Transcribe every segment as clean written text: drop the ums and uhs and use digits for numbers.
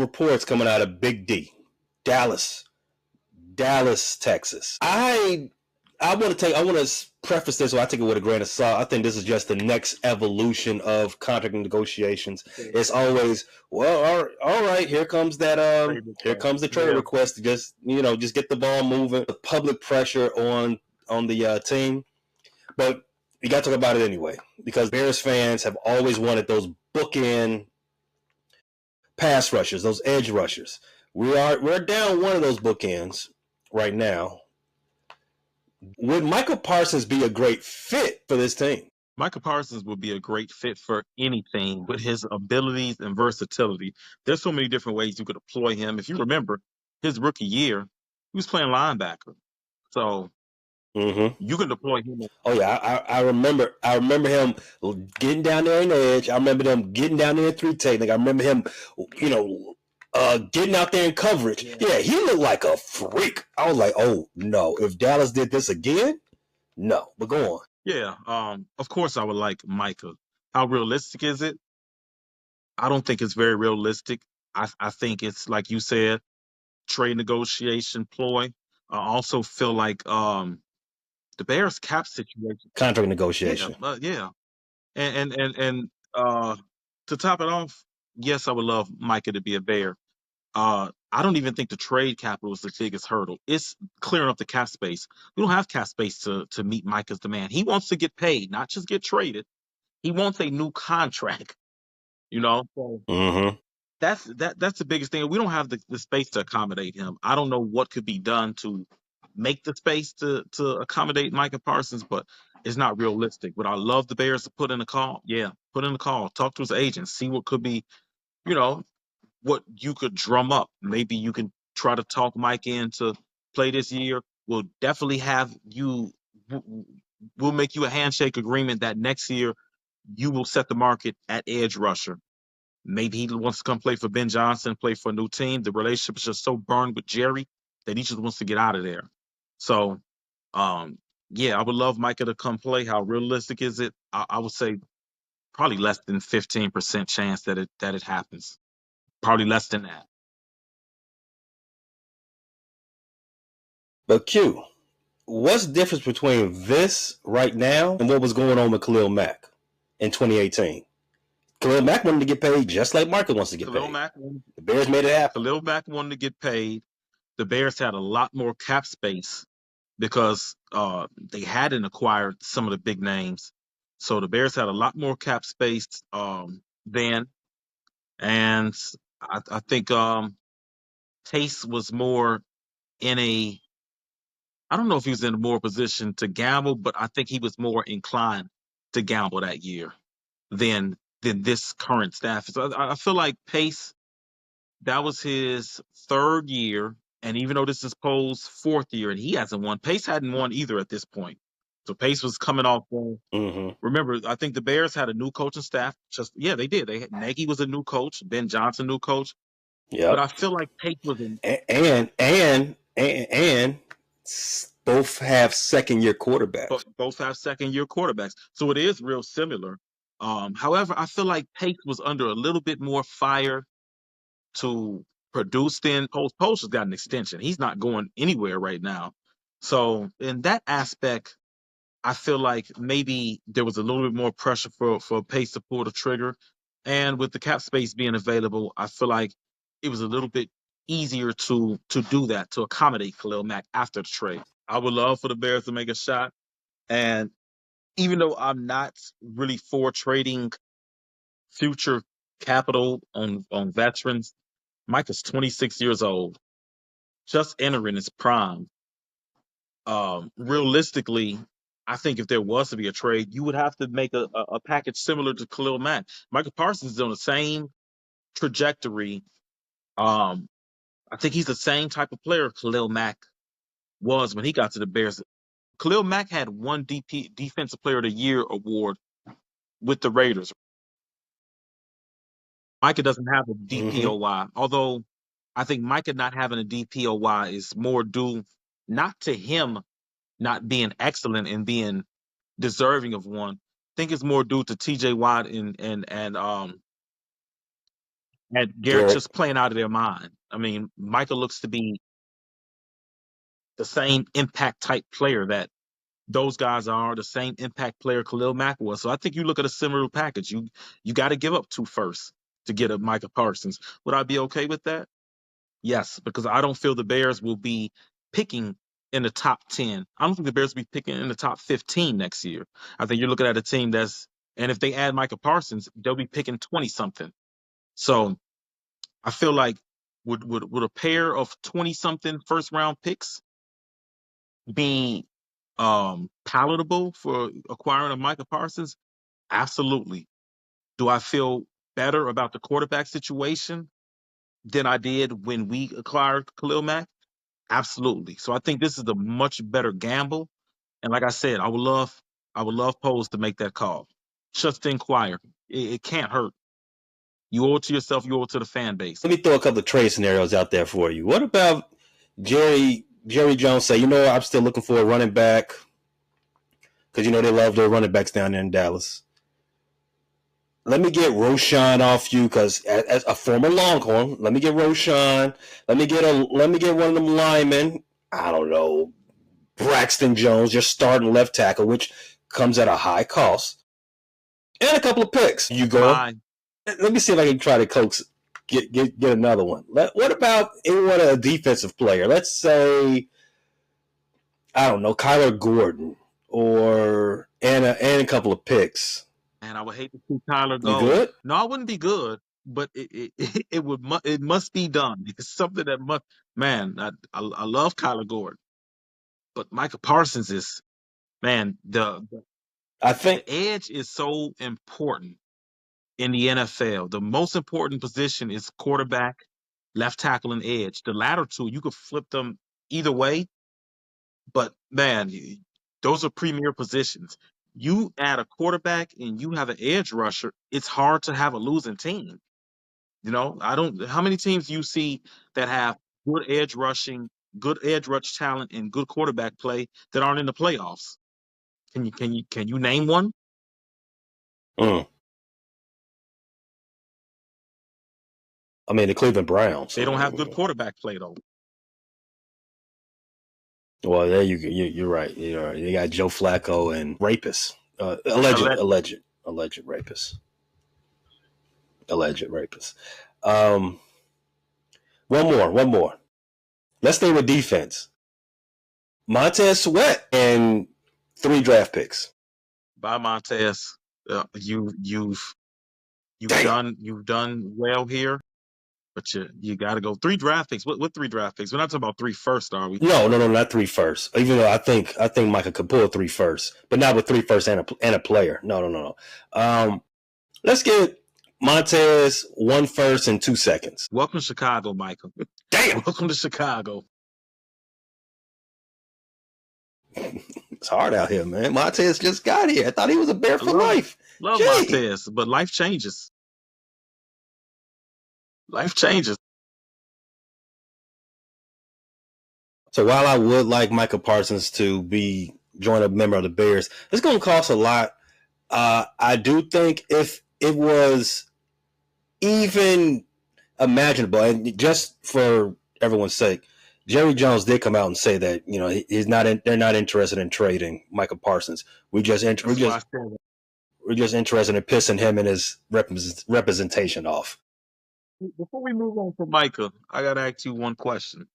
reports coming out of Big D, Dallas, Texas. I want to preface this, so I take it with a grain of salt. I think this is just the next evolution of contract negotiations. It's always, well, all right, here comes the trade request to just get the ball moving, the public pressure on the team. But you got to talk about it anyway, because Bears fans have always wanted those bookend pass rushers, those edge rushers. We're down one of those bookends right now. Would Micah Parsons be a great fit for this team? Micah Parsons would be a great fit for anything with his abilities and versatility. There's so many different ways you could deploy him. If you remember his rookie year, he was playing linebacker. So you can deploy him. Oh yeah, I remember him getting down there in the edge. I remember them getting down there in three technique. I remember him, getting out there in coverage. Yeah, he looked like a freak. I was like, oh no, if Dallas did this again, no. But go on. Yeah, of course I would like Micah. How realistic is it? I don't think it's very realistic. I think it's, like you said, trade negotiation ploy. I also feel like the Bears cap situation, contract negotiation. Yeah. And to top it off, yes, I would love Micah to be a Bear. I don't even think the trade capital is the biggest hurdle. It's clearing up the cap space. We don't have cap space to meet Micah's demand. He wants to get paid, not just get traded. He wants a new contract. So that's the biggest thing. We don't have the space to accommodate him. I don't know what could be done to make the space to accommodate Micah Parsons, but it's not realistic. Would I love the Bears to put in a call? Yeah, put in a call. Talk to his agent. See what could be, what you could drum up. Maybe you can try to talk Mike in to play this year. We'll definitely have you. We'll make you a handshake agreement that next year you will set the market at edge rusher. Maybe he wants to come play for Ben Johnson, play for a new team. The relationship is just so burned with Jerry that he just wants to get out of there. So, yeah, I would love Micah to come play. How realistic is it? I would say probably less than 15% chance that it happens. Probably less than that. But Q, what's the difference between this right now and what was going on with Khalil Mack in 2018? Khalil Mack wanted to get paid just like Micah wants to get paid. The Bears made it happen. Khalil Mack wanted to get paid. The Bears had a lot more cap space because they hadn't acquired some of the big names. So the Bears had a lot more cap space then. And I think Pace was more in a, I don't know if he was in a more position to gamble, but I think he was more inclined to gamble that year than this current staff. So I feel like Pace, that was his third year. And even though this is Poe's fourth year and he hasn't won, Pace hadn't won either at this point. So Pace was coming off. Remember, I think the Bears had a new coaching staff. They did. They had Nagy was a new coach, Ben Johnson, new coach. Yeah. But I feel like Pace was in. And both have second-year quarterbacks. Both have second-year quarterbacks. So it is real similar. However, I feel like Pace was under a little bit more fire to produce than Post. Post has got an extension. He's not going anywhere right now. So in that aspect, I feel like maybe there was a little bit more pressure for Pace to pull the trigger. And with the cap space being available, I feel like it was a little bit easier to do that, to accommodate Khalil Mack after the trade. I would love for the Bears to make a shot. And even though I'm not really for trading future capital on veterans, Micah's 26 years old, just entering his prime. Realistically, I think if there was to be a trade, you would have to make a package similar to Khalil Mack. Micah Parsons is on the same trajectory. I think he's the same type of player Khalil Mack was when he got to the Bears. Khalil Mack had one Defensive Player of the Year award with the Raiders. Micah doesn't have a DPOY, although I think Micah not having a DPOY is more due not to him not being excellent and being deserving of one. I think it's more due to TJ Watt and and Garrett Garrett. just playing out of their mind. I mean, Micah looks to be the same impact type player that those guys are, the same impact player Khalil Mack was. So I think you look at a similar package. You got to give up 2 firsts to get a Micah Parsons. Would I be okay with that? Yes, because I don't feel the Bears will be picking in the top 10. I don't think the Bears will be picking in the top 15 next year. I think you're looking at a team and if they add Micah Parsons, they'll be picking 20 something. So I feel like would a pair of 20 something first round picks be palatable for acquiring a Micah Parsons? Absolutely. Do I feel better about the quarterback situation than I did when we acquired Khalil Mack? Absolutely. So I think this is a much better gamble. And like I said, I would love Pose to make that call. Just to inquire. It can't hurt. You owe it to yourself, you owe it to the fan base. Let me throw a couple of trade scenarios out there for you. What about Jerry Jones say, I'm still looking for a running back because they love their running backs down there in Dallas. Let me get Roschon off you because as a former Longhorn, let me get Roschon. Let me get one of them linemen. I don't know, Braxton Jones, your starting left tackle, which comes at a high cost, and a couple of picks. You go. Fine. Let me see if I can try to coax get another one. What about a defensive player? Let's say, I don't know, Kyler Gordon and a couple of picks. And I would hate to see Tyler go. You good? No, I wouldn't be good, but it must be done. It's something that must. Man, I love Kyler Gordon, but Micah Parsons is, man, I think the edge is so important in the NFL. The most important position is quarterback, left tackle, and edge. The latter two, you could flip them either way, but man, those are premier positions. You add a quarterback and you have an edge rusher, it's hard to have a losing team. How many teams do you see that have good edge rushing, good edge rush talent, and good quarterback play that aren't in the playoffs? Can you name one? I mean, the Cleveland Browns. They don't have good quarterback play though. Well, there you're right. You got Joe Flacco and rapists, alleged rapists, alleged rapists. One more. Let's stay with defense. Montez Sweat and 3 draft picks. By Montez, you've done well here, but you got to go 3 draft picks. What 3 draft picks? We're not talking about 3 first, are we? No, not 3 first. Even though I think Micah could pull 3 first, but not with 3 first and a player. No. Let's get Montez 1 first and 2 seconds. Welcome to Chicago, Micah. Damn. Welcome to Chicago. It's hard out here, man. Montez just got here. I thought he was a Bear for life. Love Montez, but life changes. Life changes. So while I would like Micah Parsons to join a member of the Bears, it's going to cost a lot. I do think if it was even imaginable, and just for everyone's sake, Jerry Jones did come out and say that they're not interested in trading Micah Parsons. We're just interested in pissing him and his representation off. Before we move on from Micah, I got to ask you one question.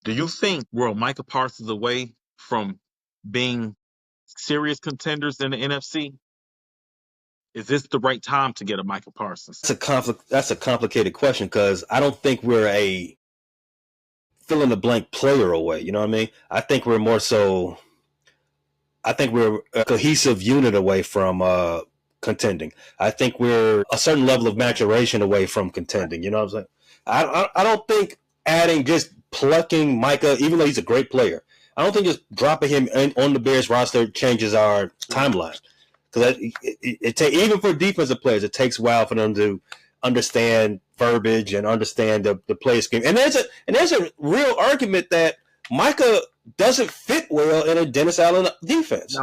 Do you think we're Micah Parsons away from being serious contenders in the NFC? Is this the right time to get a Micah Parsons? That's a complicated question because I don't think we're a fill in the blank player away. You know what I mean? I think we're a cohesive unit away from contending. I think we're a certain level of maturation away from contending. You know what I'm saying? I don't think just plucking Micah, even though he's a great player, I don't think just dropping him on the Bears roster changes our timeline. Because even for defensive players, it takes a while for them to understand verbiage and understand the play scheme. And there's a real argument that Micah doesn't fit well in a Dennis Allen defense.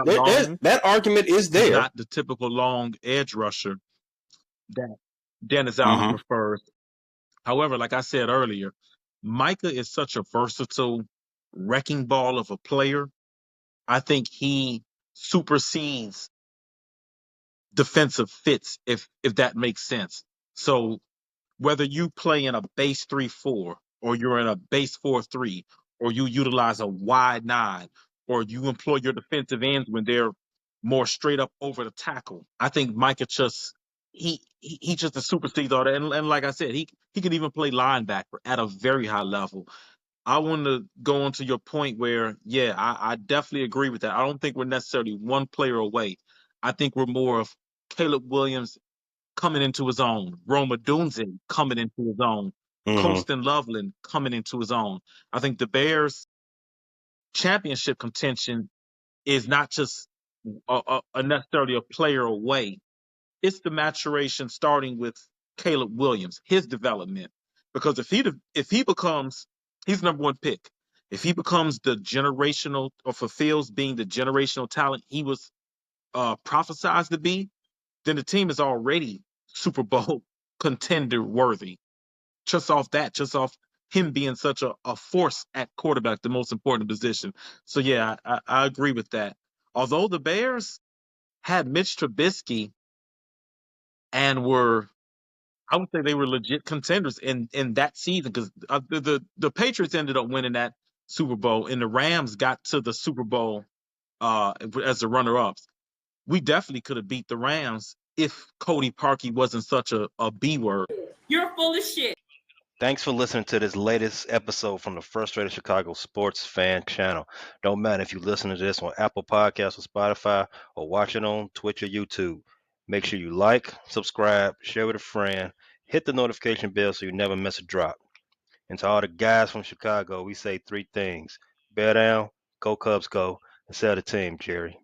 That argument is there. He's not the typical long edge rusher that Dennis Allen prefers. However, like I said earlier, Micah is such a versatile wrecking ball of a player. I think he supersedes defensive fits, if that makes sense. So whether you play in a base 3-4 or you're in a base 4-3 or you utilize a wide nine or you employ your defensive ends when they're more straight up over the tackle, I think Micah just he just supersedes all that. And like I said, he can even play linebacker at a very high level. I want to go on to your point where, yeah, I definitely agree with that. I don't think we're necessarily one player away. I think we're more of Caleb Williams coming into his own, Roma Dunze coming into his own, Hmm. Colston Loveland coming into his own. I think the Bears' championship contention is not just a necessarily a player away. It's the maturation starting with Caleb Williams, his development. Because if he becomes, he's number one pick. If he becomes the generational or fulfills being the generational talent he was prophesized to be, then the team is already Super Bowl contender worthy. Just off him being such a force at quarterback, the most important position. So yeah, I agree with that. Although the Bears had Mitch Trubisky and were, I would say they were legit contenders in that season because the Patriots ended up winning that Super Bowl and the Rams got to the Super Bowl as the runner ups. We definitely could have beat the Rams if Cody Parkey wasn't such a B word. You're full of shit. Thanks for listening to this latest episode from the Frustrated Chicago Sports Fan Channel. Don't matter if you listen to this on Apple Podcasts or Spotify or watch it on Twitch or YouTube. Make sure you like, subscribe, share with a friend, hit the notification bell so you never miss a drop. And to all the guys from Chicago, we say three things. Bear down, go Cubs go, and sell the team, Jerry.